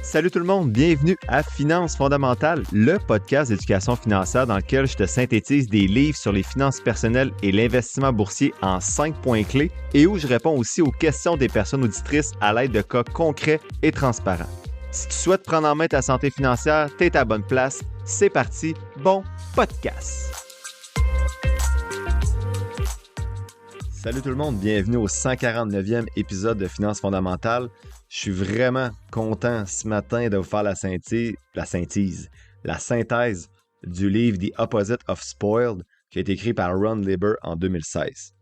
Salut tout le monde, bienvenue à Finances fondamentales, le podcast d'éducation financière dans lequel je te synthétise des livres sur les finances personnelles et l'investissement boursier en 5 points clés et où je réponds aussi aux questions des personnes auditrices à l'aide de cas concrets et transparents. Si tu souhaites prendre en main ta santé financière, t'es à la bonne place. C'est parti, bon podcast! Salut tout le monde, bienvenue au 149e épisode de Finances fondamentales. Je suis vraiment content ce matin de vous faire la synthèse du livre The Opposite of Spoiled qui a été écrit par Ron Lieber en 2016.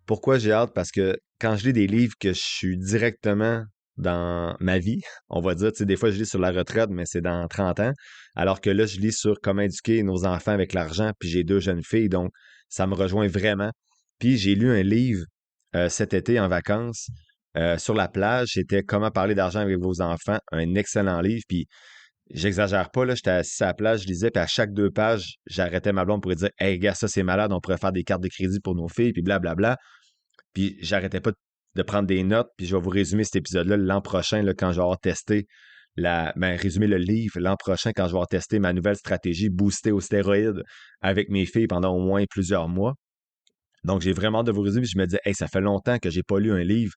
Pourquoi j'ai hâte? Parce que quand je lis des livres que je suis directement dans ma vie, on va dire, tu sais, des fois je lis sur la retraite, mais c'est dans 30 ans, alors que là je lis sur comment éduquer nos enfants avec l'argent, puis j'ai 2 jeunes filles, donc ça me rejoint vraiment. Puis j'ai lu un livre cet été en vacances sur la plage, c'était Comment parler d'argent avec vos enfants, un excellent livre, puis j'exagère pas, là, j'étais assis à la plage, je lisais, puis à chaque 2 pages, j'arrêtais ma blonde pour lui dire « Hey gars, ça c'est malade, on pourrait faire des cartes de crédit pour nos filles, puis blablabla. » Puis j'arrêtais pas de prendre des notes, puis je vais vous résumer cet épisode-là l'an prochain, là, quand je vais avoir testé résumer le livre l'an prochain quand je vais avoir testé ma nouvelle stratégie boostée aux stéroïdes avec mes filles pendant au moins plusieurs mois. Donc, j'ai vraiment hâte de vous résumer. Je me dis, hey, ça fait longtemps que j'ai pas lu un livre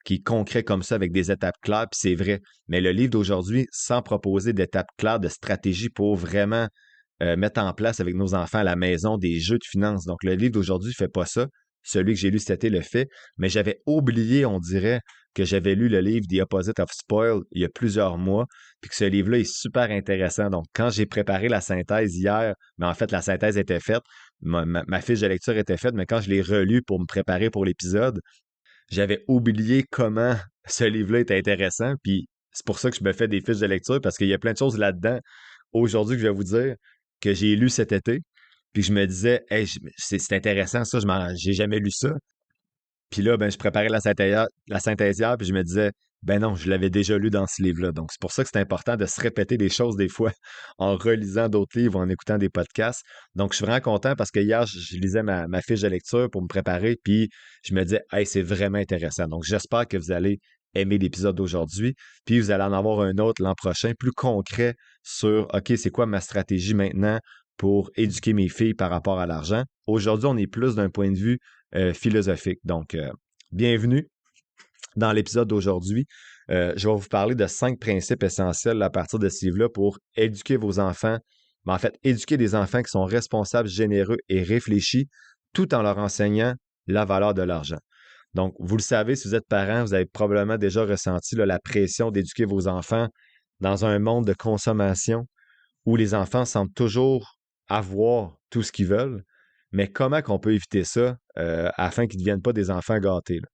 qui est concret comme ça avec des étapes claires, puis c'est vrai. Mais le livre d'aujourd'hui, sans proposer d'étapes claires, de stratégies pour vraiment mettre en place avec nos enfants à la maison des jeux de finances. Donc, le livre d'aujourd'hui ne fait pas ça. Celui que j'ai lu cet été le fait. Mais j'avais oublié, on dirait, que j'avais lu le livre The Opposite of Spoiled il y a plusieurs mois, puis que ce livre-là est super intéressant. Donc, quand j'ai préparé la synthèse hier, mais en fait, la synthèse était faite, ma fiche de lecture était faite, mais quand je l'ai relu pour me préparer pour l'épisode, j'avais oublié comment ce livre-là était intéressant, puis c'est pour ça que je me fais des fiches de lecture, parce qu'il y a plein de choses là-dedans, aujourd'hui, que je vais vous dire, que j'ai lu cet été, puis je me disais, hey, c'est intéressant ça, j'ai jamais lu ça. Puis là, ben, je préparais la synthèse hier, puis je me disais, ben non, je l'avais déjà lu dans ce livre-là. Donc, c'est pour ça que c'est important de se répéter des choses des fois en relisant d'autres livres ou en écoutant des podcasts. Donc, je suis vraiment content parce que hier, je lisais ma fiche de lecture pour me préparer, puis je me disais, hey, c'est vraiment intéressant. Donc, j'espère que vous allez aimer l'épisode d'aujourd'hui, puis vous allez en avoir un autre l'an prochain, plus concret sur, OK, c'est quoi ma stratégie maintenant pour éduquer mes filles par rapport à l'argent. Aujourd'hui, on est plus d'un point de vue philosophique. Donc, bienvenue dans l'épisode d'aujourd'hui. Je vais vous parler de 5 principes essentiels à partir de ce livre-là pour éduquer vos enfants, mais en fait, éduquer des enfants qui sont responsables, généreux et réfléchis, tout en leur enseignant la valeur de l'argent. Donc, vous le savez, si vous êtes parent, vous avez probablement déjà ressenti la pression d'éduquer vos enfants dans un monde de consommation où les enfants semblent toujours avoir tout ce qu'ils veulent. Mais comment qu'on peut éviter ça afin qu'ils ne deviennent pas des enfants gâtés? Là?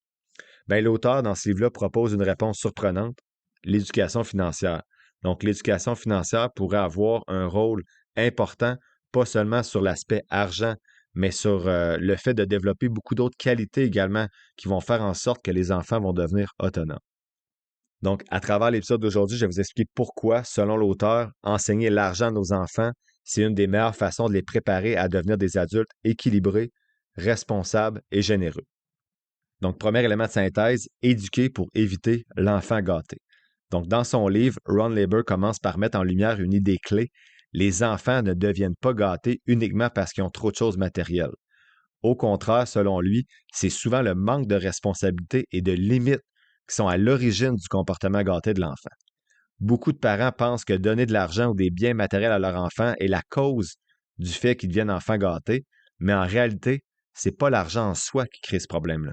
Ben, l'auteur, dans ce livre-là, propose une réponse surprenante, l'éducation financière. Donc, l'éducation financière pourrait avoir un rôle important, pas seulement sur l'aspect argent, mais sur le fait de développer beaucoup d'autres qualités également qui vont faire en sorte que les enfants vont devenir autonomes. Donc, à travers l'épisode d'aujourd'hui, je vais vous expliquer pourquoi, selon l'auteur, enseigner l'argent à nos enfants, c'est une des meilleures façons de les préparer à devenir des adultes équilibrés, responsables et généreux. Donc, premier élément de synthèse, éduquer pour éviter l'enfant gâté. Donc, dans son livre, Ron Lieber commence par mettre en lumière une idée clé. Les enfants ne deviennent pas gâtés uniquement parce qu'ils ont trop de choses matérielles. Au contraire, selon lui, c'est souvent le manque de responsabilité et de limites qui sont à l'origine du comportement gâté de l'enfant. Beaucoup de parents pensent que donner de l'argent ou des biens matériels à leur enfant est la cause du fait qu'ils deviennent enfants gâtés, mais en réalité, c'est pas l'argent en soi qui crée ce problème-là.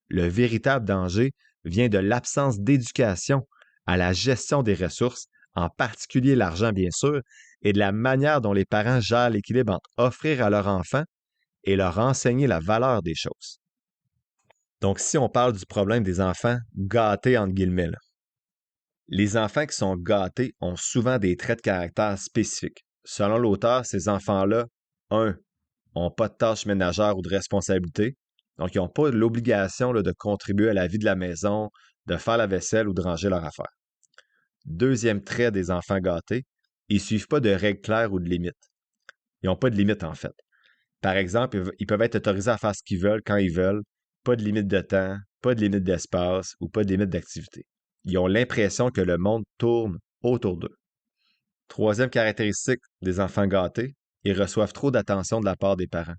Le véritable danger vient de l'absence d'éducation à la gestion des ressources, en particulier l'argent bien sûr, et de la manière dont les parents gèrent l'équilibre entre offrir à leur enfant et leur enseigner la valeur des choses. Donc, si on parle du problème des enfants gâtés, entre guillemets, là, les enfants qui sont gâtés ont souvent des traits de caractère spécifiques. Selon l'auteur, ces enfants-là, 1, n'ont pas de tâches ménagères ou de responsabilités. Donc, ils n'ont pas l'obligation de contribuer à la vie de la maison, de faire la vaisselle ou de ranger leurs affaires. Deuxième trait des enfants gâtés, ils ne suivent pas de règles claires ou de limites. Ils n'ont pas de limites, en fait. Par exemple, ils peuvent être autorisés à faire ce qu'ils veulent quand ils veulent, pas de limite de temps, pas de limite d'espace ou pas de limite d'activité. ils ont l'impression que le monde tourne autour d'eux. Troisième caractéristique des enfants gâtés, ils reçoivent trop d'attention de la part des parents.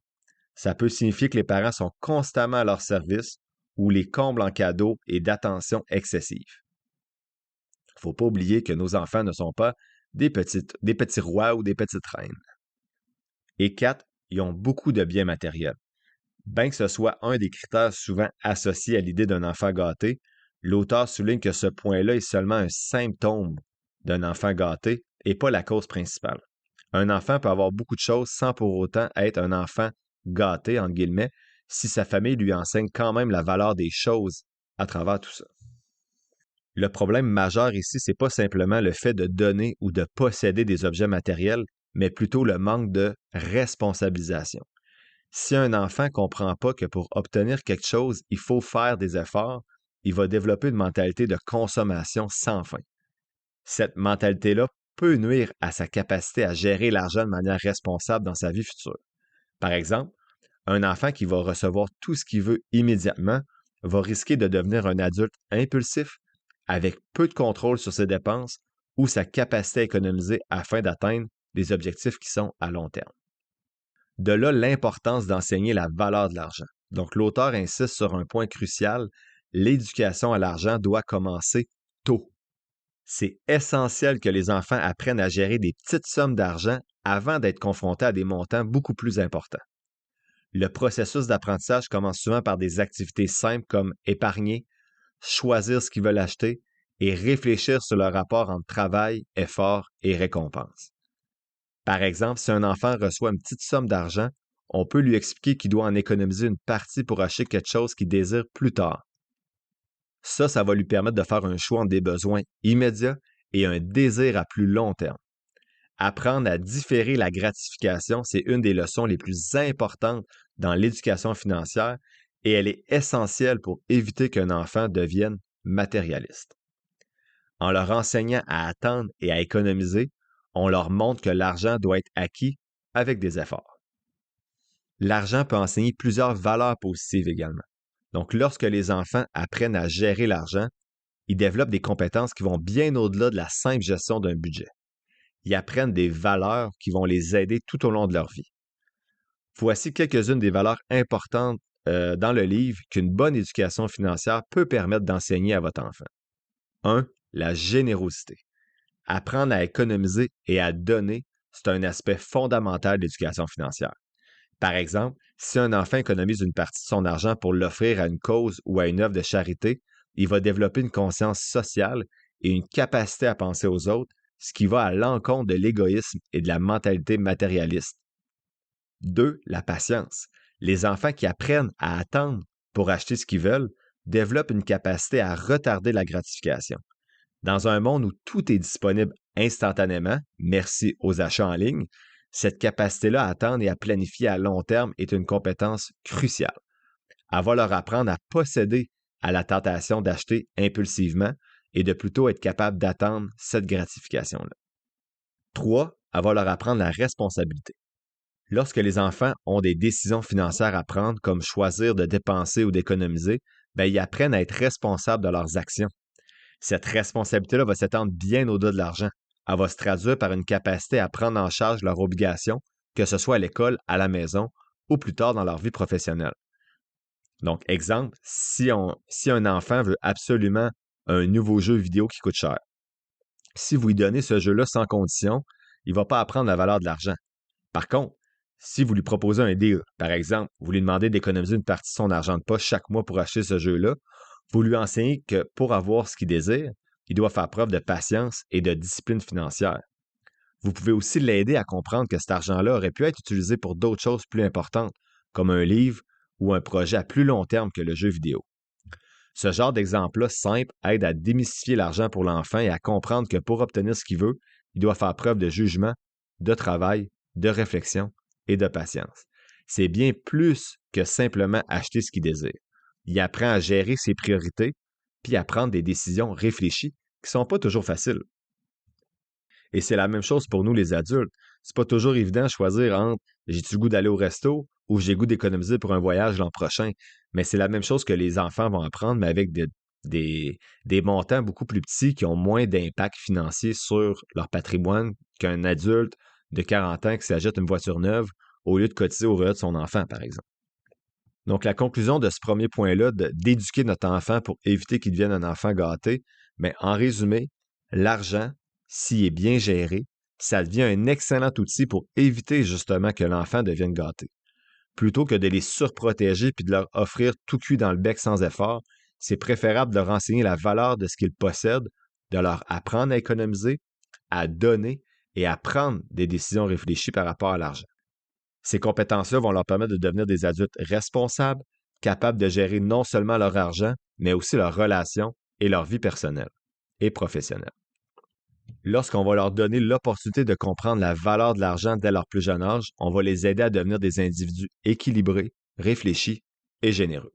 Ça peut signifier que les parents sont constamment à leur service ou les comblent en cadeaux et d'attention excessive. Il ne faut pas oublier que nos enfants ne sont pas des petits rois ou des petites reines. Et 4, ils ont beaucoup de biens matériels. Bien que ce soit un des critères souvent associés à l'idée d'un enfant gâté, l'auteur souligne que ce point-là est seulement un symptôme d'un enfant gâté et pas la cause principale. Un enfant peut avoir beaucoup de choses sans pour autant être un enfant gâté, entre guillemets, si sa famille lui enseigne quand même la valeur des choses à travers tout ça. Le problème majeur ici, c'est pas simplement le fait de donner ou de posséder des objets matériels, mais plutôt le manque de responsabilisation. Si un enfant ne comprend pas que pour obtenir quelque chose, il faut faire des efforts, il va développer une mentalité de consommation sans fin. Cette mentalité-là peut nuire à sa capacité à gérer l'argent de manière responsable dans sa vie future. Par exemple, un enfant qui va recevoir tout ce qu'il veut immédiatement va risquer de devenir un adulte impulsif, avec peu de contrôle sur ses dépenses ou sa capacité à économiser afin d'atteindre des objectifs qui sont à long terme. De là l'importance d'enseigner la valeur de l'argent. Donc, l'auteur insiste sur un point crucial, l'éducation à l'argent doit commencer tôt. C'est essentiel que les enfants apprennent à gérer des petites sommes d'argent avant d'être confrontés à des montants beaucoup plus importants. Le processus d'apprentissage commence souvent par des activités simples comme épargner, choisir ce qu'ils veulent acheter et réfléchir sur le rapport entre travail, effort et récompense. Par exemple, si un enfant reçoit une petite somme d'argent, on peut lui expliquer qu'il doit en économiser une partie pour acheter quelque chose qu'il désire plus tard. Ça va lui permettre de faire un choix entre des besoins immédiats et un désir à plus long terme. Apprendre à différer la gratification, c'est une des leçons les plus importantes dans l'éducation financière et elle est essentielle pour éviter qu'un enfant devienne matérialiste. En leur enseignant à attendre et à économiser, on leur montre que l'argent doit être acquis avec des efforts. L'argent peut enseigner plusieurs valeurs positives également. Donc, lorsque les enfants apprennent à gérer l'argent, ils développent des compétences qui vont bien au-delà de la simple gestion d'un budget. Ils apprennent des valeurs qui vont les aider tout au long de leur vie. Voici quelques-unes des valeurs importantes dans le livre qu'une bonne éducation financière peut permettre d'enseigner à votre enfant. 1. La générosité. Apprendre à économiser et à donner, c'est un aspect fondamental de l'éducation financière. Par exemple, si un enfant économise une partie de son argent pour l'offrir à une cause ou à une œuvre de charité, il va développer une conscience sociale et une capacité à penser aux autres, ce qui va à l'encontre de l'égoïsme et de la mentalité matérialiste. 2. La patience. Les enfants qui apprennent à attendre pour acheter ce qu'ils veulent développent une capacité à retarder la gratification. Dans un monde où tout est disponible instantanément, merci aux achats en ligne, cette capacité-là à attendre et à planifier à long terme est une compétence cruciale. Elle va leur apprendre à posséder à la tentation d'acheter impulsivement et de plutôt être capable d'attendre cette gratification-là. 3. Elle va leur apprendre la responsabilité. Lorsque les enfants ont des décisions financières à prendre, comme choisir de dépenser ou d'économiser, ils apprennent à être responsables de leurs actions. Cette responsabilité-là va s'étendre bien au-delà de l'argent. Elle va se traduire par une capacité à prendre en charge leurs obligations, que ce soit à l'école, à la maison ou plus tard dans leur vie professionnelle. Donc, exemple, si un enfant veut absolument un nouveau jeu vidéo qui coûte cher, si vous lui donnez ce jeu-là sans condition, il ne va pas apprendre la valeur de l'argent. Par contre, si vous lui proposez un deal, par exemple, vous lui demandez d'économiser une partie de son argent de poche chaque mois pour acheter ce jeu-là, vous lui enseignez que pour avoir ce qu'il désire, il doit faire preuve de patience et de discipline financière. Vous pouvez aussi l'aider à comprendre que cet argent-là aurait pu être utilisé pour d'autres choses plus importantes, comme un livre ou un projet à plus long terme que le jeu vidéo. Ce genre d'exemple-là simple aide à démystifier l'argent pour l'enfant et à comprendre que pour obtenir ce qu'il veut, il doit faire preuve de jugement, de travail, de réflexion et de patience. C'est bien plus que simplement acheter ce qu'il désire. Il apprend à gérer ses priorités puis à prendre des décisions réfléchies qui ne sont pas toujours faciles. Et c'est la même chose pour nous les adultes. C'est pas toujours évident de choisir entre j'ai-tu le goût d'aller au resto ou j'ai le goût d'économiser pour un voyage l'an prochain. Mais c'est la même chose que les enfants vont apprendre, mais avec des montants beaucoup plus petits qui ont moins d'impact financier sur leur patrimoine qu'un adulte de 40 ans qui s'achète une voiture neuve au lieu de cotiser au retraite de son enfant, par exemple. Donc, la conclusion de ce premier point-là, d'éduquer notre enfant pour éviter qu'il devienne un enfant gâté, mais en résumé, l'argent, s'il est bien géré, ça devient un excellent outil pour éviter justement que l'enfant devienne gâté. Plutôt que de les surprotéger puis de leur offrir tout cuit dans le bec sans effort, c'est préférable de leur enseigner la valeur de ce qu'ils possèdent, de leur apprendre à économiser, à donner et à prendre des décisions réfléchies par rapport à l'argent. Ces compétences-là vont leur permettre de devenir des adultes responsables, capables de gérer non seulement leur argent, mais aussi leurs relations et leur vie personnelle et professionnelle. Lorsqu'on va leur donner l'opportunité de comprendre la valeur de l'argent dès leur plus jeune âge, on va les aider à devenir des individus équilibrés, réfléchis et généreux.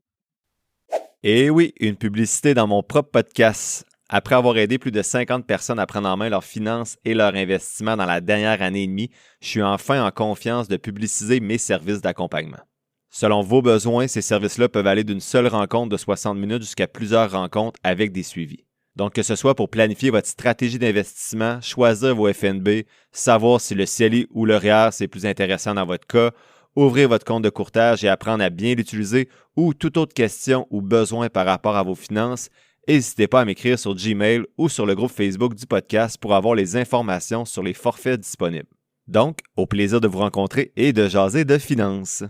Et oui, une publicité dans mon propre podcast. Après avoir aidé plus de 50 personnes à prendre en main leurs finances et leurs investissements dans la dernière année et demie, je suis enfin en confiance de publiciser mes services d'accompagnement. Selon vos besoins, ces services-là peuvent aller d'une seule rencontre de 60 minutes jusqu'à plusieurs rencontres avec des suivis. Donc, que ce soit pour planifier votre stratégie d'investissement, choisir vos FNB, savoir si le CELI ou le REER c'est plus intéressant dans votre cas, ouvrir votre compte de courtage et apprendre à bien l'utiliser ou toute autre question ou besoin par rapport à vos finances, n'hésitez pas à m'écrire sur Gmail ou sur le groupe Facebook du podcast pour avoir les informations sur les forfaits disponibles. Donc, au plaisir de vous rencontrer et de jaser de finances.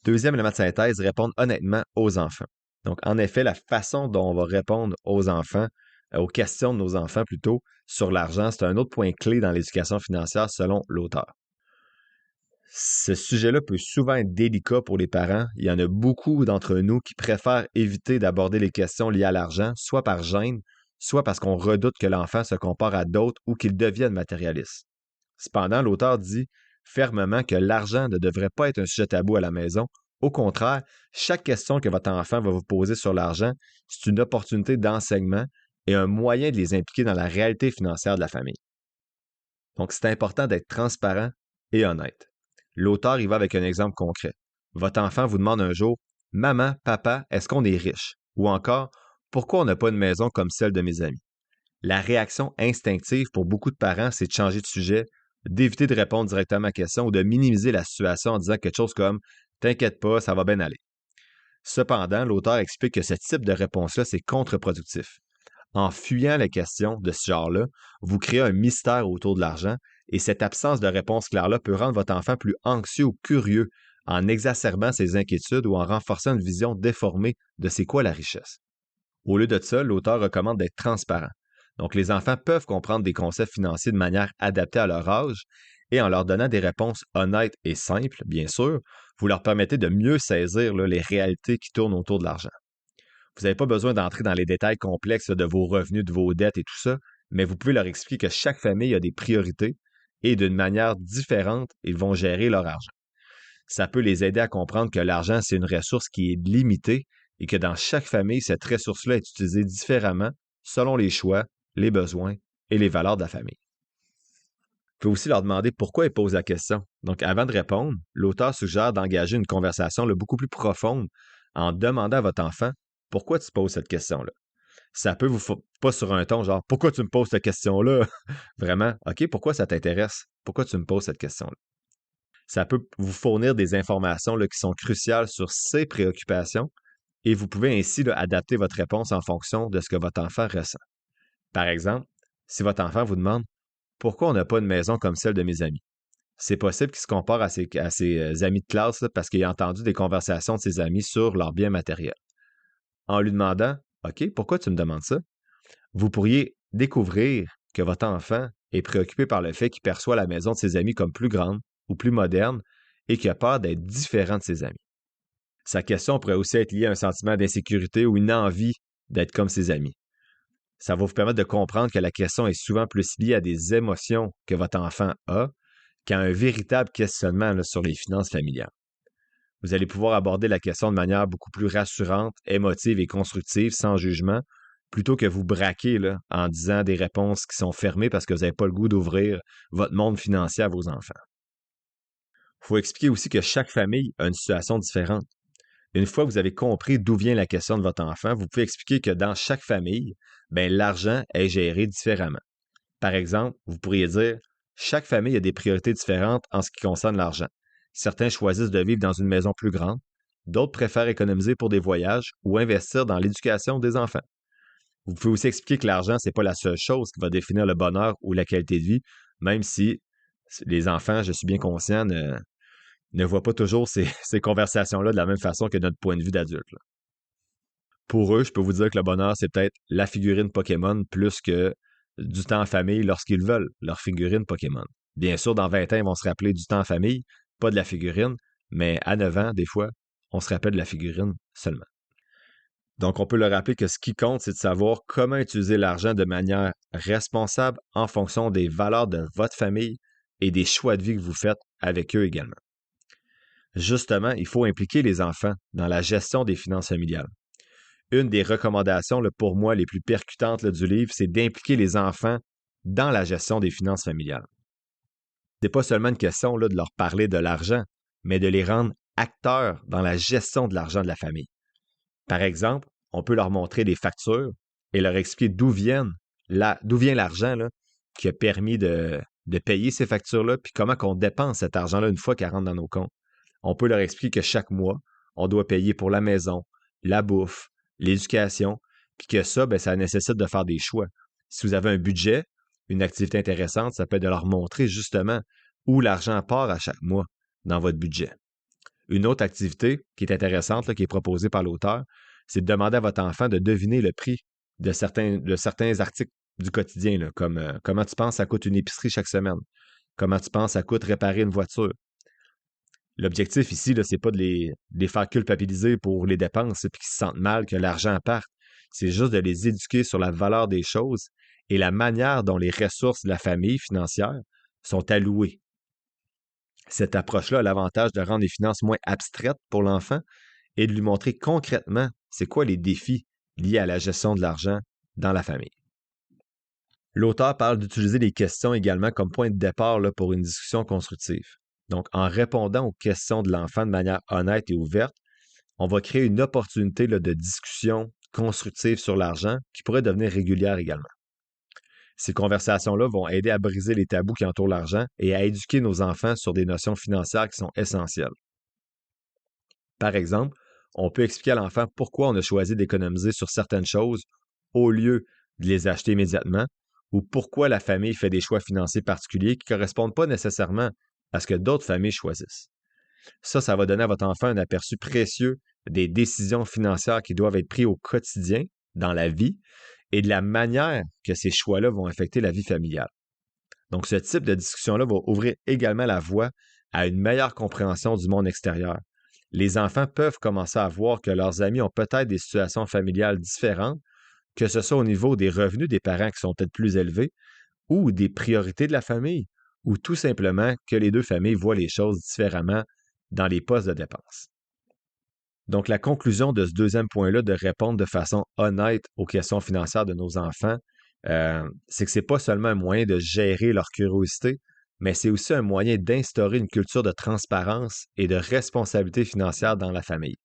Deuxième élément de synthèse, répondre honnêtement aux enfants. Donc, en effet, la façon dont on va répondre aux enfants, aux questions de nos enfants plutôt, sur l'argent, c'est un autre point clé dans l'éducation financière selon l'auteur. Ce sujet-là peut souvent être délicat pour les parents. Il y en a beaucoup d'entre nous qui préfèrent éviter d'aborder les questions liées à l'argent, soit par gêne, soit parce qu'on redoute que l'enfant se compare à d'autres ou qu'il devienne matérialiste. Cependant, l'auteur dit fermement que l'argent ne devrait pas être un sujet tabou à la maison. Au contraire, chaque question que votre enfant va vous poser sur l'argent, c'est une opportunité d'enseignement et un moyen de les impliquer dans la réalité financière de la famille. Donc, c'est important d'être transparent et honnête. L'auteur y va avec un exemple concret. Votre enfant vous demande un jour « Maman, papa, est-ce qu'on est riche? » Ou encore « Pourquoi on n'a pas une maison comme celle de mes amis? » La réaction instinctive pour beaucoup de parents, c'est de changer de sujet, d'éviter de répondre directement à la question ou de minimiser la situation en disant quelque chose comme « T'inquiète pas, ça va bien aller ». Cependant, l'auteur explique que ce type de réponse-là, c'est contre-productif. En fuyant les questions de ce genre-là, vous créez un mystère autour de l'argent et cette absence de réponse claire-là peut rendre votre enfant plus anxieux ou curieux en exacerbant ses inquiétudes ou en renforçant une vision déformée de c'est quoi la richesse. Au lieu de ça, l'auteur recommande d'être transparent. Donc, les enfants peuvent comprendre des concepts financiers de manière adaptée à leur âge et en leur donnant des réponses honnêtes et simples, bien sûr, vous leur permettez de mieux saisir les réalités qui tournent autour de l'argent. Vous n'avez pas besoin d'entrer dans les détails complexes de vos revenus, de vos dettes et tout ça, mais vous pouvez leur expliquer que chaque famille a des priorités et d'une manière différente, ils vont gérer leur argent. Ça peut les aider à comprendre que l'argent, c'est une ressource qui est limitée et que dans chaque famille, cette ressource-là est utilisée différemment selon les choix, les besoins et les valeurs de la famille. Vous pouvez aussi leur demander pourquoi ils posent la question. Donc, avant de répondre, l'auteur suggère d'engager une conversation beaucoup plus profonde en demandant à votre enfant pourquoi tu poses cette question-là. Ça peut vous pas sur un ton genre pourquoi tu me poses cette question-là? Vraiment, OK, pourquoi ça t'intéresse? Pourquoi tu me poses cette question-là? Ça peut vous fournir des informations qui sont cruciales sur ses préoccupations et vous pouvez ainsi adapter votre réponse en fonction de ce que votre enfant ressent. Par exemple, si votre enfant vous demande pourquoi on n'a pas une maison comme celle de mes amis? C'est possible qu'il se compare à ses amis de classe parce qu'il a entendu des conversations de ses amis sur leurs biens matériels. En lui demandant OK, pourquoi tu me demandes ça? Vous pourriez découvrir que votre enfant est préoccupé par le fait qu'il perçoit la maison de ses amis comme plus grande ou plus moderne et qu'il a peur d'être différent de ses amis. Sa question pourrait aussi être liée à un sentiment d'insécurité ou une envie d'être comme ses amis. Ça va vous permettre de comprendre que la question est souvent plus liée à des émotions que votre enfant a qu'à un véritable questionnement sur les finances familiales. Vous allez pouvoir aborder la question de manière beaucoup plus rassurante, émotive et constructive, sans jugement, plutôt que vous braquer en disant des réponses qui sont fermées parce que vous n'avez pas le goût d'ouvrir votre monde financier à vos enfants. Il faut expliquer aussi que chaque famille a une situation différente. Une fois que vous avez compris d'où vient la question de votre enfant, vous pouvez expliquer que dans chaque famille, ben, l'argent est géré différemment. Par exemple, vous pourriez dire, chaque famille a des priorités différentes en ce qui concerne l'argent. Certains choisissent de vivre dans une maison plus grande, d'autres préfèrent économiser pour des voyages ou investir dans l'éducation des enfants. Vous pouvez aussi expliquer que l'argent, c'est pas la seule chose qui va définir le bonheur ou la qualité de vie, même si les enfants, je suis bien conscient, ne voient pas toujours ces conversations-là de la même façon que notre point de vue d'adulte. Pour eux, je peux vous dire que le bonheur, c'est peut-être la figurine Pokémon plus que du temps en famille lorsqu'ils veulent leur figurine Pokémon. Bien sûr, dans 20 ans, ils vont se rappeler du temps en famille, pas de la figurine, mais à 9 ans, des fois, on se rappelle de la figurine seulement. Donc, on peut leur rappeler que ce qui compte, c'est de savoir comment utiliser l'argent de manière responsable en fonction des valeurs de votre famille et des choix de vie que vous faites avec eux également. Justement, il faut impliquer les enfants dans la gestion des finances familiales. Une des recommandations pour moi les plus percutantes du livre, c'est d'impliquer les enfants dans la gestion des finances familiales. Ce n'est pas seulement une question de leur parler de l'argent, mais de les rendre acteurs dans la gestion de l'argent de la famille. Par exemple, on peut leur montrer des factures et leur expliquer d'où vient l'argent qui a permis de payer ces factures-là, puis comment on dépense cet argent-là une fois qu'elle rentre dans nos comptes. On peut leur expliquer que chaque mois, on doit payer pour la maison, la bouffe, l'éducation, puis que ça, ben, ça nécessite de faire des choix. Si vous avez un budget, une activité intéressante, ça peut être de leur montrer justement où l'argent part à chaque mois dans votre budget. Une autre activité qui est intéressante, qui est proposée par l'auteur, c'est de demander à votre enfant de deviner le prix de certains articles du quotidien, comme comment tu penses ça coûte une épicerie chaque semaine, comment tu penses ça coûte réparer une voiture. L'objectif ici, c'est pas de les faire culpabiliser pour les dépenses et qu'ils se sentent mal que l'argent parte. C'est juste de les éduquer sur la valeur des choses et la manière dont les ressources de la famille financière sont allouées. Cette approche-là a l'avantage de rendre les finances moins abstraites pour l'enfant et de lui montrer concrètement c'est quoi les défis liés à la gestion de l'argent dans la famille. L'auteur parle d'utiliser les questions également comme point de départ pour une discussion constructive. Donc, en répondant aux questions de l'enfant de manière honnête et ouverte, on va créer une opportunité de discussion constructive sur l'argent qui pourrait devenir régulière également. Ces conversations-là vont aider à briser les tabous qui entourent l'argent et à éduquer nos enfants sur des notions financières qui sont essentielles. Par exemple, on peut expliquer à l'enfant pourquoi on a choisi d'économiser sur certaines choses au lieu de les acheter immédiatement ou pourquoi la famille fait des choix financiers particuliers qui ne correspondent pas nécessairement à ce que d'autres familles choisissent. Ça va donner à votre enfant un aperçu précieux des décisions financières qui doivent être prises au quotidien, dans la vie, et de la manière que ces choix-là vont affecter la vie familiale. Donc, ce type de discussion-là va ouvrir également la voie à une meilleure compréhension du monde extérieur. Les enfants peuvent commencer à voir que leurs amis ont peut-être des situations familiales différentes, que ce soit au niveau des revenus des parents qui sont peut-être plus élevés, ou des priorités de la famille, ou tout simplement que les deux familles voient les choses différemment dans les postes de dépenses. Donc, la conclusion de ce deuxième point-là, de répondre de façon honnête aux questions financières de nos enfants, c'est que ce n'est pas seulement un moyen de gérer leur curiosité, mais c'est aussi un moyen d'instaurer une culture de transparence et de responsabilité financière dans la famille.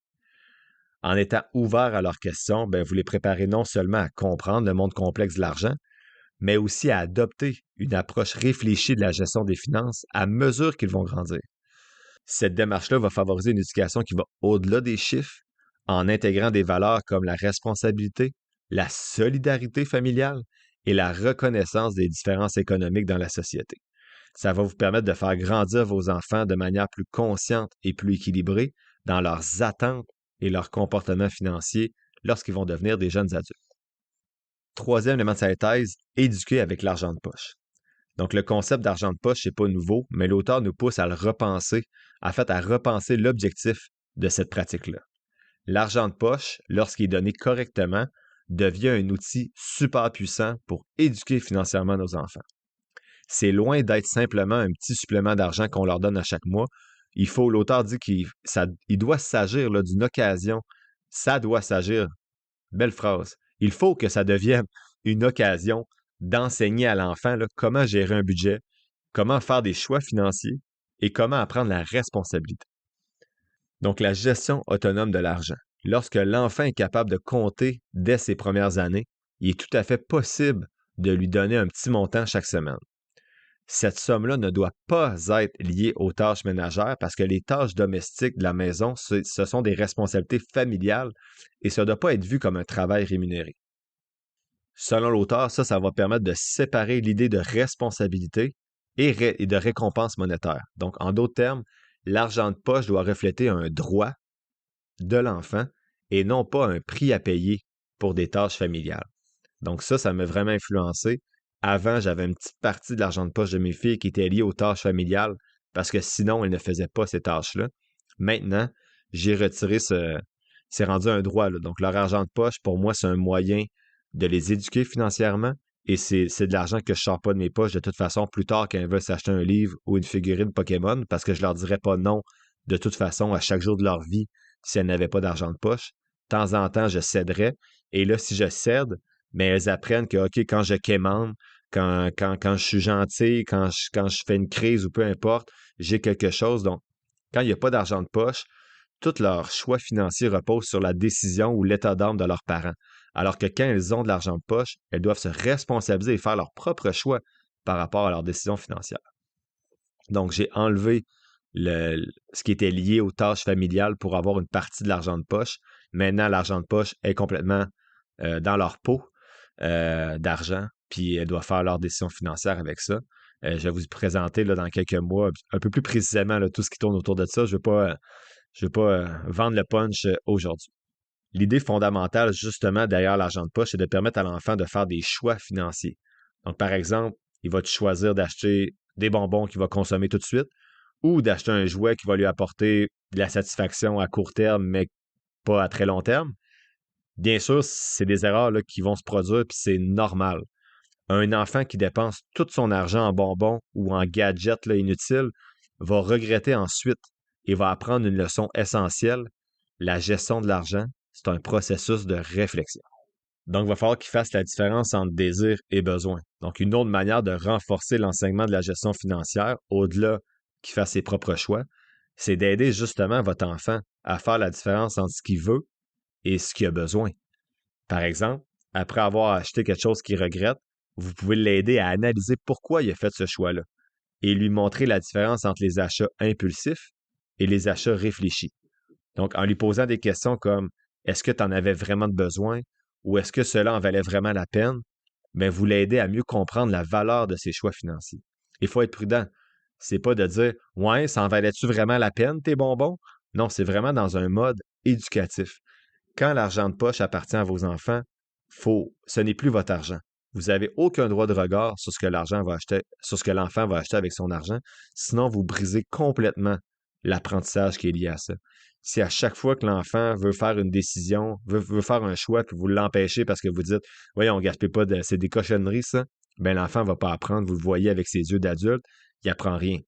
En étant ouvert à leurs questions, vous les préparez non seulement à comprendre le monde complexe de l'argent, mais aussi à adopter une approche réfléchie de la gestion des finances à mesure qu'ils vont grandir. Cette démarche-là va favoriser une éducation qui va au-delà des chiffres, en intégrant des valeurs comme la responsabilité, la solidarité familiale et la reconnaissance des différences économiques dans la société. Ça va vous permettre de faire grandir vos enfants de manière plus consciente et plus équilibrée dans leurs attentes et leurs comportements financiers lorsqu'ils vont devenir des jeunes adultes. Troisième élément de cette thèse, éduquer avec l'argent de poche. Donc, le concept d'argent de poche, c'est pas nouveau, mais l'auteur nous pousse à le repenser, à repenser l'objectif de cette pratique-là. L'argent de poche, lorsqu'il est donné correctement, devient un outil super puissant pour éduquer financièrement nos enfants. C'est loin d'être simplement un petit supplément d'argent qu'on leur donne à chaque mois. L'auteur dit qu'il doit s'agir d'une occasion. Ça doit s'agir. Belle phrase. Il faut que ça devienne une occasion d'enseigner à l'enfant comment gérer un budget, comment faire des choix financiers et comment apprendre la responsabilité. Donc, la gestion autonome de l'argent. Lorsque l'enfant est capable de compter dès ses premières années, il est tout à fait possible de lui donner un petit montant chaque semaine. Cette somme-là ne doit pas être liée aux tâches ménagères parce que les tâches domestiques de la maison, ce sont des responsabilités familiales et ça ne doit pas être vu comme un travail rémunéré. Selon l'auteur, ça va permettre de séparer l'idée de responsabilité et de récompense monétaire. Donc, en d'autres termes, l'argent de poche doit refléter un droit de l'enfant et non pas un prix à payer pour des tâches familiales. Donc ça m'a vraiment influencé. Avant, j'avais une petite partie de l'argent de poche de mes filles qui était liée aux tâches familiales parce que sinon, elles ne faisaient pas ces tâches-là. Maintenant, j'ai retiré c'est rendu un droit, là. Donc leur argent de poche, pour moi, c'est un moyen de les éduquer financièrement et c'est de l'argent que je ne sors pas de mes poches de toute façon plus tard quand elles veulent s'acheter un livre ou une figurine Pokémon parce que je leur dirais pas non de toute façon à chaque jour de leur vie si elles n'avaient pas d'argent de poche. De temps en temps, je céderais. Et là, si je cède, mais elles apprennent que, OK, quand je quémande, quand je suis gentil, quand je fais une crise ou peu importe, j'ai quelque chose. Donc, quand il n'y a pas d'argent de poche, tous leurs choix financiers reposent sur la décision ou l'état d'âme de leurs parents. Alors que quand elles ont de l'argent de poche, elles doivent se responsabiliser et faire leurs propres choix par rapport à leurs décisions financières. Donc, j'ai enlevé ce qui était lié aux tâches familiales pour avoir une partie de l'argent de poche. Maintenant, l'argent de poche est complètement dans leur pot d'argent, puis elles doivent faire leurs décisions financières avec ça. Je vais vous présenter là, dans quelques mois un peu plus précisément là, tout ce qui tourne autour de ça. Je veux pas vendre le punch aujourd'hui. L'idée fondamentale, justement, derrière l'argent de poche, c'est de permettre à l'enfant de faire des choix financiers. Donc, par exemple, il va choisir d'acheter des bonbons qu'il va consommer tout de suite ou d'acheter un jouet qui va lui apporter de la satisfaction à court terme, mais pas à très long terme. Bien sûr, c'est des erreurs là, qui vont se produire, puis c'est normal. Un enfant qui dépense tout son argent en bonbons ou en gadgets là, inutiles va regretter ensuite et va apprendre une leçon essentielle. La gestion de l'argent, c'est un processus de réflexion. Donc, il va falloir qu'il fasse la différence entre désir et besoin. Donc, une autre manière de renforcer l'enseignement de la gestion financière, au-delà qu'il fasse ses propres choix, c'est d'aider justement votre enfant à faire la différence entre ce qu'il veut et ce qu'il a besoin. Par exemple, après avoir acheté quelque chose qu'il regrette, vous pouvez l'aider à analyser pourquoi il a fait ce choix-là et lui montrer la différence entre les achats impulsifs et les achats réfléchis. Donc, en lui posant des questions comme est-ce que tu en avais vraiment besoin ou est-ce que cela en valait vraiment la peine, bien, vous l'aidez à mieux comprendre la valeur de ses choix financiers. Il faut être prudent. C'est pas de dire ouais, ça en valait-tu vraiment la peine, tes bonbons? Non, c'est vraiment dans un mode éducatif. Quand l'argent de poche appartient à vos enfants, ce n'est plus votre argent. Vous n'avez aucun droit de regard sur ce que sur ce que l'enfant va acheter avec son argent, sinon vous brisez complètement l'apprentissage qui est lié à ça. Si à chaque fois que l'enfant veut faire une décision, veut faire un choix, puis vous l'empêchez parce que vous dites voyons, on ne gaspille pas c'est des cochonneries, ça, bien l'enfant ne va pas apprendre, vous le voyez avec ses yeux d'adulte, il n'apprend rien.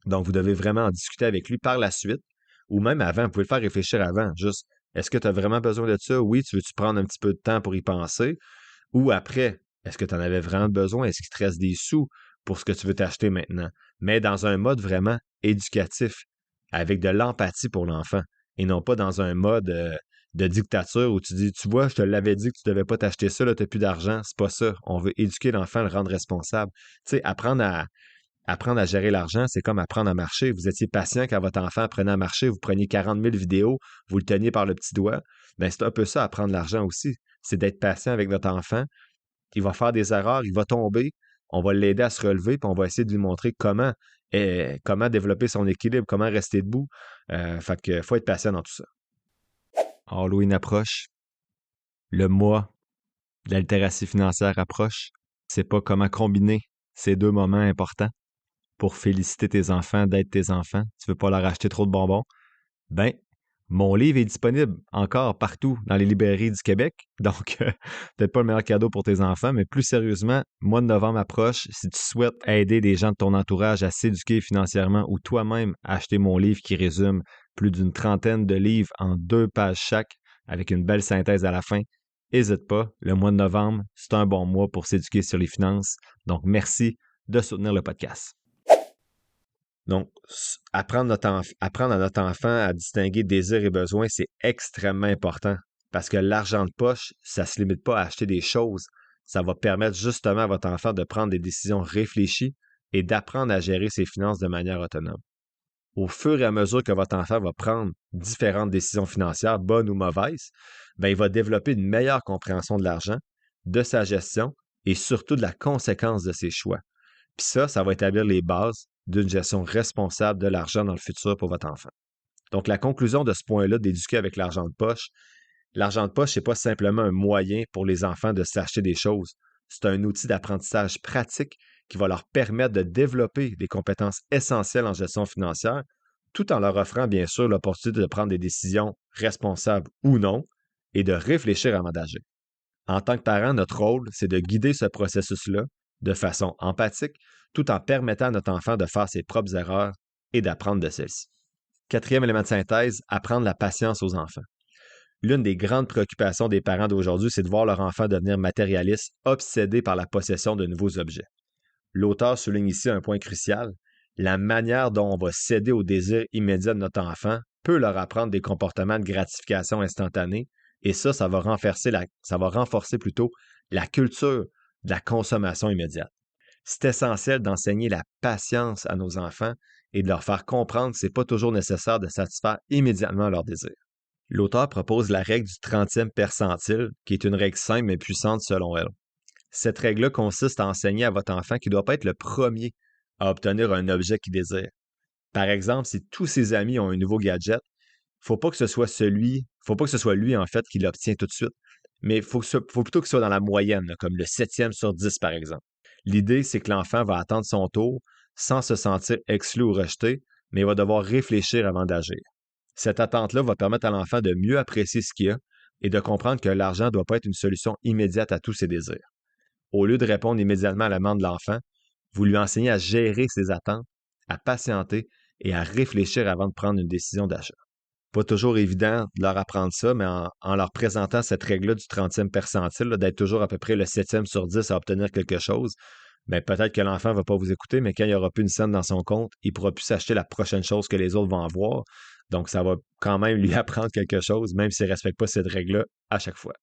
Donc, vous devez vraiment en discuter avec lui par la suite, ou même avant, vous pouvez le faire réfléchir avant, juste est-ce que tu as vraiment besoin de ça? Oui, tu veux-tu prendre un petit peu de temps pour y penser? Ou après, est-ce que tu en avais vraiment besoin? Est-ce qu'il te reste des sous pour ce que tu veux t'acheter maintenant? Mais dans un mode vraiment éducatif, avec de l'empathie pour l'enfant, et non pas dans un mode de dictature où tu dis, tu vois, je te l'avais dit que tu ne devais pas t'acheter ça, là, tu n'as plus d'argent. C'est pas ça. On veut éduquer l'enfant, le rendre responsable. Tu sais, apprendre à gérer l'argent, c'est comme apprendre à marcher. Vous étiez patient quand votre enfant apprenait à marcher, vous preniez 40 000 vidéos, vous le teniez par le petit doigt. Bien, c'est un peu ça, apprendre l'argent aussi. C'est d'être patient avec notre enfant. Il va faire des erreurs, il va tomber. On va l'aider à se relever, puis on va essayer de lui montrer comment développer son équilibre, comment rester debout. Fait que faut être patient dans tout ça. Halloween approche. Le mois de la littératie financière approche. C'est pas comment combiner ces deux moments importants pour féliciter tes enfants d'être tes enfants. Tu veux pas leur acheter trop de bonbons? Ben, mon livre est disponible encore partout dans les librairies du Québec. Donc, peut-être pas le meilleur cadeau pour tes enfants, mais plus sérieusement, mois de novembre approche. Si tu souhaites aider des gens de ton entourage à s'éduquer financièrement ou toi-même acheter mon livre qui résume plus d'une trentaine de livres en 2 pages chaque avec une belle synthèse à la fin, n'hésite pas. Le mois de novembre, c'est un bon mois pour s'éduquer sur les finances. Donc, merci de soutenir le podcast. Donc, apprendre à notre enfant à distinguer désir et besoin, c'est extrêmement important parce que l'argent de poche, ça ne se limite pas à acheter des choses. Ça va permettre justement à votre enfant de prendre des décisions réfléchies et d'apprendre à gérer ses finances de manière autonome. Au fur et à mesure que votre enfant va prendre différentes décisions financières, bonnes ou mauvaises, ben, il va développer une meilleure compréhension de l'argent, de sa gestion et surtout de la conséquence de ses choix. Puis ça va établir les bases d'une gestion responsable de l'argent dans le futur pour votre enfant. Donc, la conclusion de ce point-là d'éduquer avec l'argent de poche, c'est pas simplement un moyen pour les enfants de s'acheter des choses. C'est un outil d'apprentissage pratique qui va leur permettre de développer des compétences essentielles en gestion financière, tout en leur offrant bien sûr l'opportunité de prendre des décisions responsables ou non et de réfléchir avant d'agir. En tant que parent, notre rôle, c'est de guider ce processus-là de façon empathique, tout en permettant à notre enfant de faire ses propres erreurs et d'apprendre de celles-ci. Quatrième élément de synthèse, apprendre la patience aux enfants. L'une des grandes préoccupations des parents d'aujourd'hui, c'est de voir leur enfant devenir matérialiste, obsédé par la possession de nouveaux objets. L'auteur souligne ici un point crucial. La manière dont on va céder au désir immédiat de notre enfant peut leur apprendre des comportements de gratification instantanée, et ça va renforcer plutôt la culture de la consommation immédiate. C'est essentiel d'enseigner la patience à nos enfants et de leur faire comprendre que ce n'est pas toujours nécessaire de satisfaire immédiatement leurs désirs. L'auteur propose la règle du 30e percentile, qui est une règle simple mais puissante selon elle. Cette règle-là consiste à enseigner à votre enfant qu'il ne doit pas être le premier à obtenir un objet qu'il désire. Par exemple, si tous ses amis ont un nouveau gadget, faut pas que ce soit faut pas que ce soit lui en fait qui l'obtient tout de suite, mais faut plutôt que ce soit dans la moyenne, là, comme le 7e sur 10 par exemple. L'idée, c'est que l'enfant va attendre son tour sans se sentir exclu ou rejeté, mais il va devoir réfléchir avant d'agir. Cette attente-là va permettre à l'enfant de mieux apprécier ce qu'il a et de comprendre que l'argent ne doit pas être une solution immédiate à tous ses désirs. Au lieu de répondre immédiatement à la demande de l'enfant, vous lui enseignez à gérer ses attentes, à patienter et à réfléchir avant de prendre une décision d'achat. Pas toujours évident de leur apprendre ça, mais en leur présentant cette règle-là du 30e percentile, là, d'être toujours à peu près le 7e sur 10 à obtenir quelque chose, bien, peut-être que l'enfant ne va pas vous écouter, mais quand il n'y aura plus une scène dans son compte, il ne pourra plus s'acheter la prochaine chose que les autres vont avoir. Donc, ça va quand même lui apprendre quelque chose, même s'il ne respecte pas cette règle-là à chaque fois.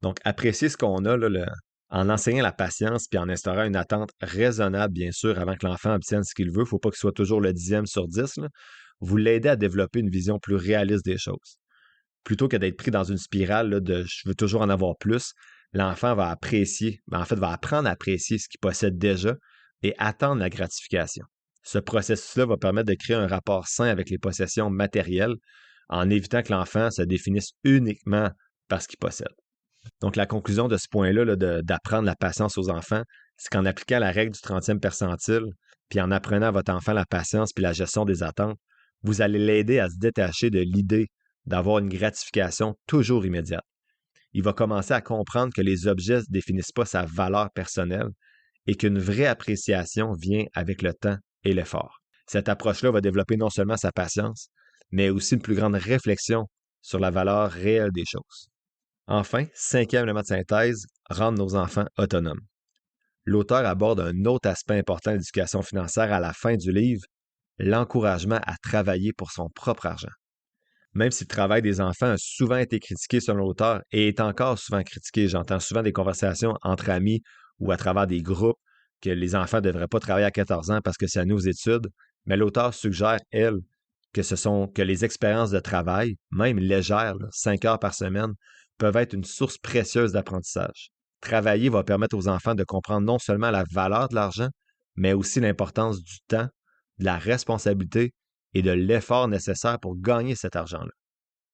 Donc, apprécier ce qu'on a, là, en enseignant la patience puis en instaurant une attente raisonnable, bien sûr, avant que l'enfant obtienne ce qu'il veut. Il ne faut pas qu'il soit toujours le 10e sur 10. Là. Vous l'aidez à développer une vision plus réaliste des choses. Plutôt que d'être pris dans une spirale là, de je veux toujours en avoir plus, l'enfant va apprécier, en fait, va apprendre à apprécier ce qu'il possède déjà et attendre la gratification. Ce processus-là va permettre de créer un rapport sain avec les possessions matérielles en évitant que l'enfant se définisse uniquement par ce qu'il possède. Donc, la conclusion de ce point-là, là, d'apprendre la patience aux enfants, c'est qu'en appliquant la règle du 30e percentile, puis en apprenant à votre enfant la patience puis la gestion des attentes, vous allez l'aider à se détacher de l'idée d'avoir une gratification toujours immédiate. Il va commencer à comprendre que les objets ne définissent pas sa valeur personnelle et qu'une vraie appréciation vient avec le temps et l'effort. Cette approche-là va développer non seulement sa patience, mais aussi une plus grande réflexion sur la valeur réelle des choses. Enfin, cinquième élément de synthèse, rendre nos enfants autonomes. L'auteur aborde un autre aspect important de l'éducation financière à la fin du livre, l'encouragement à travailler pour son propre argent. Même si le travail des enfants a souvent été critiqué selon l'auteur et est encore souvent critiqué, j'entends souvent des conversations entre amis ou à travers des groupes que les enfants ne devraient pas travailler à 14 ans parce que c'est à nos études, mais l'auteur suggère, elle, que les expériences de travail, même légères, 5 heures par semaine, peuvent être une source précieuse d'apprentissage. Travailler va permettre aux enfants de comprendre non seulement la valeur de l'argent, mais aussi l'importance du temps, de la responsabilité et de l'effort nécessaire pour gagner cet argent-là.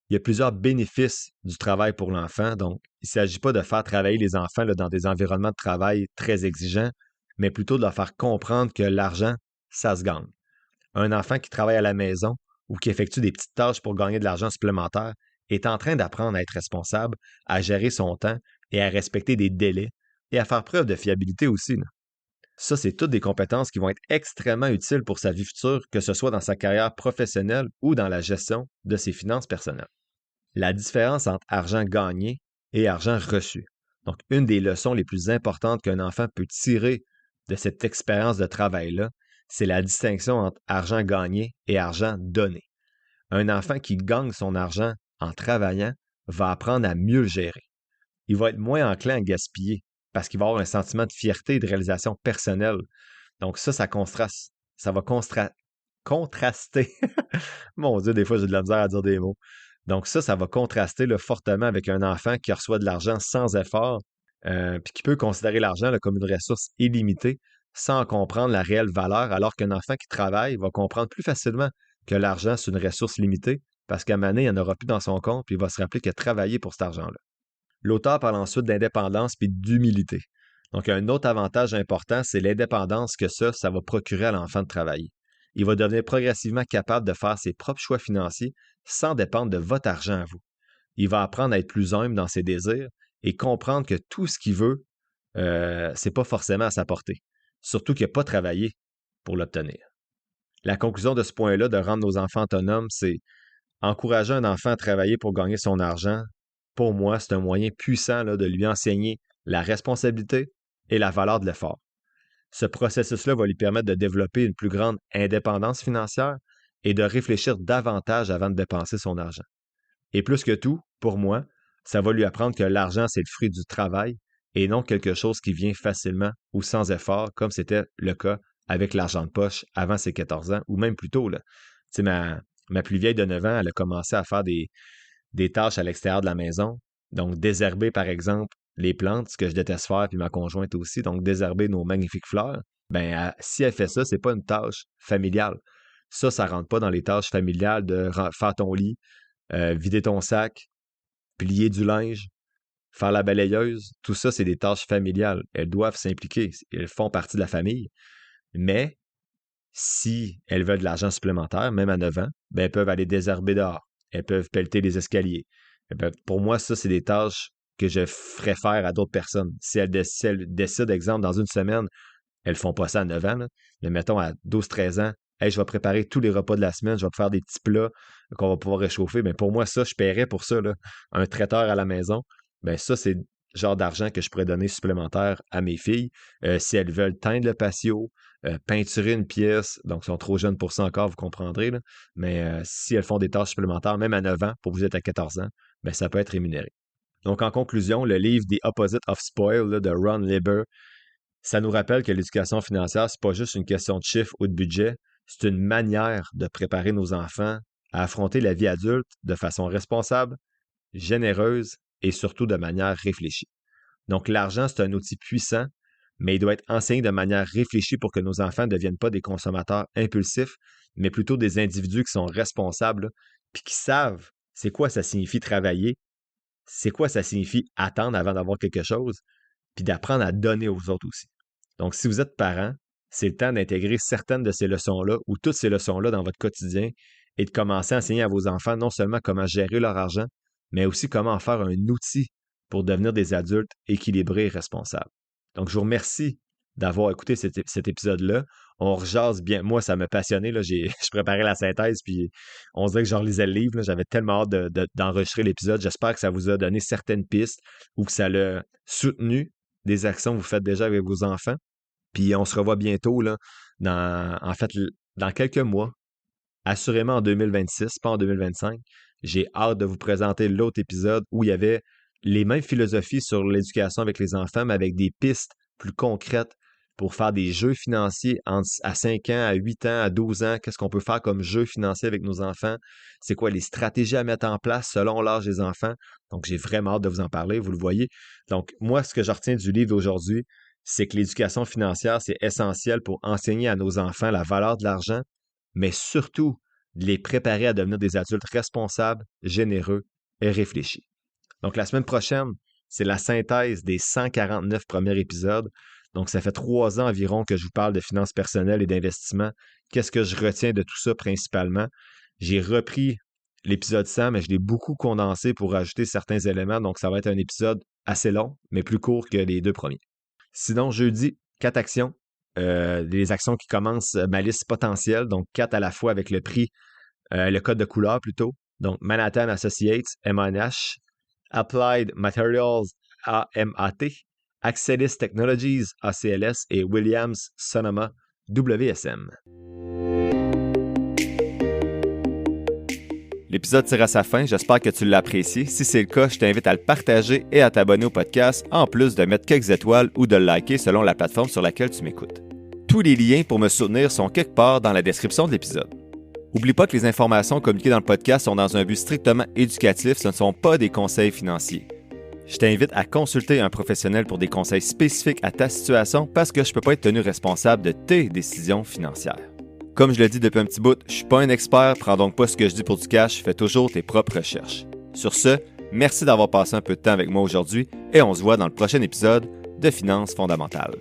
Il y a plusieurs bénéfices du travail pour l'enfant, donc il ne s'agit pas de faire travailler les enfants dans des environnements de travail très exigeants, mais plutôt de leur faire comprendre que l'argent, ça se gagne. Un enfant qui travaille à la maison ou qui effectue des petites tâches pour gagner de l'argent supplémentaire est en train d'apprendre à être responsable, à gérer son temps et à respecter des délais et à faire preuve de fiabilité aussi. Là. Ça, c'est toutes des compétences qui vont être extrêmement utiles pour sa vie future, que ce soit dans sa carrière professionnelle ou dans la gestion de ses finances personnelles. La différence entre argent gagné et argent reçu. Donc, une des leçons les plus importantes qu'un enfant peut tirer de cette expérience de travail-là, c'est la distinction entre argent gagné et argent donné. Un enfant qui gagne son argent en travaillant va apprendre à mieux le gérer. Il va être moins enclin à gaspiller parce qu'il va avoir un sentiment de fierté et de réalisation personnelle. Donc ça va contraster. Mon Dieu, des fois, j'ai de la misère à dire des mots. Donc ça va contraster là, fortement avec un enfant qui reçoit de l'argent sans effort, puis qui peut considérer l'argent là, comme une ressource illimitée sans comprendre la réelle valeur, alors qu'un enfant qui travaille va comprendre plus facilement que l'argent, c'est une ressource limitée, parce qu'à un moment donné, il n'y en aura plus dans son compte, puis il va se rappeler qu'il a travaillé pour cet argent-là. L'auteur parle ensuite d'indépendance puis d'humilité. Donc, un autre avantage important, c'est l'indépendance que ça va procurer à l'enfant de travailler. Il va devenir progressivement capable de faire ses propres choix financiers sans dépendre de votre argent à vous. Il va apprendre à être plus humble dans ses désirs et comprendre que tout ce qu'il veut, c'est pas forcément à sa portée. Surtout qu'il n'a pas travaillé pour l'obtenir. La conclusion de ce point-là, de rendre nos enfants autonomes, c'est encourager un enfant à travailler pour gagner son argent. Pour moi, c'est un moyen puissant là, de lui enseigner la responsabilité et la valeur de l'effort. Ce processus-là va lui permettre de développer une plus grande indépendance financière et de réfléchir davantage avant de dépenser son argent. Et plus que tout, pour moi, ça va lui apprendre que l'argent, c'est le fruit du travail et non quelque chose qui vient facilement ou sans effort, comme c'était le cas avec l'argent de poche avant ses 14 ans ou même plus tôt. Là. Tu sais, ma plus vieille de 9 ans, elle a commencé à faire des tâches à l'extérieur de la maison. Donc, désherber, par exemple, les plantes, ce que je déteste faire, puis ma conjointe aussi. Donc, désherber nos magnifiques fleurs. Ben, si elle fait ça, c'est pas une tâche familiale. Ça rentre pas dans les tâches familiales de faire ton lit, vider ton sac, plier du linge, faire la balayeuse. Tout ça, c'est des tâches familiales. Elles doivent s'impliquer. Elles font partie de la famille. Mais si elles veulent de l'argent supplémentaire, même à 9 ans, ben, elles peuvent aller désherber dehors. Elles peuvent pelleter les escaliers. Pour moi, ça, c'est des tâches que je ferais faire à d'autres personnes. Si elles décident, exemple, dans une semaine, elles font pas ça à 9 ans, là, mais mettons à 12-13 ans, hey, je vais préparer tous les repas de la semaine, je vais faire des petits plats qu'on va pouvoir réchauffer. Mais pour moi, ça, je paierais pour ça, là, un traiteur à la maison. Ben ça, c'est le genre d'argent que je pourrais donner supplémentaire à mes filles. Si elles veulent teindre le patio, peinturer une pièce, donc elles sont trop jeunes pour ça encore, vous comprendrez, là. Mais si elles font des tâches supplémentaires, même à 9 ans, pour vous êtes à 14 ans, ben ça peut être rémunéré. Donc, en conclusion, le livre The Opposite of Spoil là, de Ron Lieber, ça nous rappelle que l'éducation financière, c'est pas juste une question de chiffres ou de budget, c'est une manière de préparer nos enfants à affronter la vie adulte de façon responsable, généreuse et surtout de manière réfléchie. Donc, l'argent, c'est un outil puissant, mais il doit être enseigné de manière réfléchie pour que nos enfants ne deviennent pas des consommateurs impulsifs, mais plutôt des individus qui sont responsables, puis qui savent c'est quoi ça signifie travailler, c'est quoi ça signifie attendre avant d'avoir quelque chose, puis d'apprendre à donner aux autres aussi. Donc, si vous êtes parent, c'est le temps d'intégrer certaines de ces leçons-là ou toutes ces leçons-là dans votre quotidien et de commencer à enseigner à vos enfants non seulement comment gérer leur argent, mais aussi comment en faire un outil pour devenir des adultes équilibrés et responsables. Donc, je vous remercie d'avoir écouté cet épisode-là. On rejase bien. Moi, ça m'a passionné. Là. Je préparais la synthèse, puis on dirait que je relisais le livre. Là. J'avais tellement hâte d'enregistrer l'épisode. J'espère que ça vous a donné certaines pistes ou que ça l'a soutenu des actions que vous faites déjà avec vos enfants. Puis on se revoit bientôt, là, dans quelques mois, assurément en 2026, pas en 2025. J'ai hâte de vous présenter l'autre épisode où il y avait les mêmes philosophies sur l'éducation avec les enfants, mais avec des pistes plus concrètes pour faire des jeux financiers à 5 ans, à 8 ans, à 12 ans. Qu'est-ce qu'on peut faire comme jeu financier avec nos enfants? C'est quoi les stratégies à mettre en place selon l'âge des enfants? Donc, j'ai vraiment hâte de vous en parler, vous le voyez. Donc, moi, ce que je retiens du livre d'aujourd'hui, c'est que l'éducation financière, c'est essentiel pour enseigner à nos enfants la valeur de l'argent, mais surtout de les préparer à devenir des adultes responsables, généreux et réfléchis. Donc, la semaine prochaine, c'est la synthèse des 149 premiers épisodes. Donc, ça fait 3 ans environ que je vous parle de finances personnelles et d'investissement. Qu'est-ce que je retiens de tout ça principalement? J'ai repris l'épisode 100, mais je l'ai beaucoup condensé pour ajouter certains éléments. Donc, ça va être un épisode assez long, mais plus court que les 2 premiers. Sinon, jeudi, 4 actions. Les actions qui commencent ma liste potentielle, donc 4 à la fois avec le prix, le code de couleur plutôt. Donc, Manhattan Associates, MANH, Applied Materials, AMAT, Axelis Technologies, ACLS et Williams Sonoma, WSM. L'épisode tire à sa fin, j'espère que tu l'as apprécié. Si c'est le cas, je t'invite à le partager et à t'abonner au podcast, en plus de mettre quelques étoiles ou de le liker selon la plateforme sur laquelle tu m'écoutes. Tous les liens pour me soutenir sont quelque part dans la description de l'épisode. N'oublie pas que les informations communiquées dans le podcast sont dans un but strictement éducatif, ce ne sont pas des conseils financiers. Je t'invite à consulter un professionnel pour des conseils spécifiques à ta situation parce que je ne peux pas être tenu responsable de tes décisions financières. Comme je le dis depuis un petit bout, je ne suis pas un expert, prends donc pas ce que je dis pour du cash, fais toujours tes propres recherches. Sur ce, merci d'avoir passé un peu de temps avec moi aujourd'hui et on se voit dans le prochain épisode de Finances fondamentales.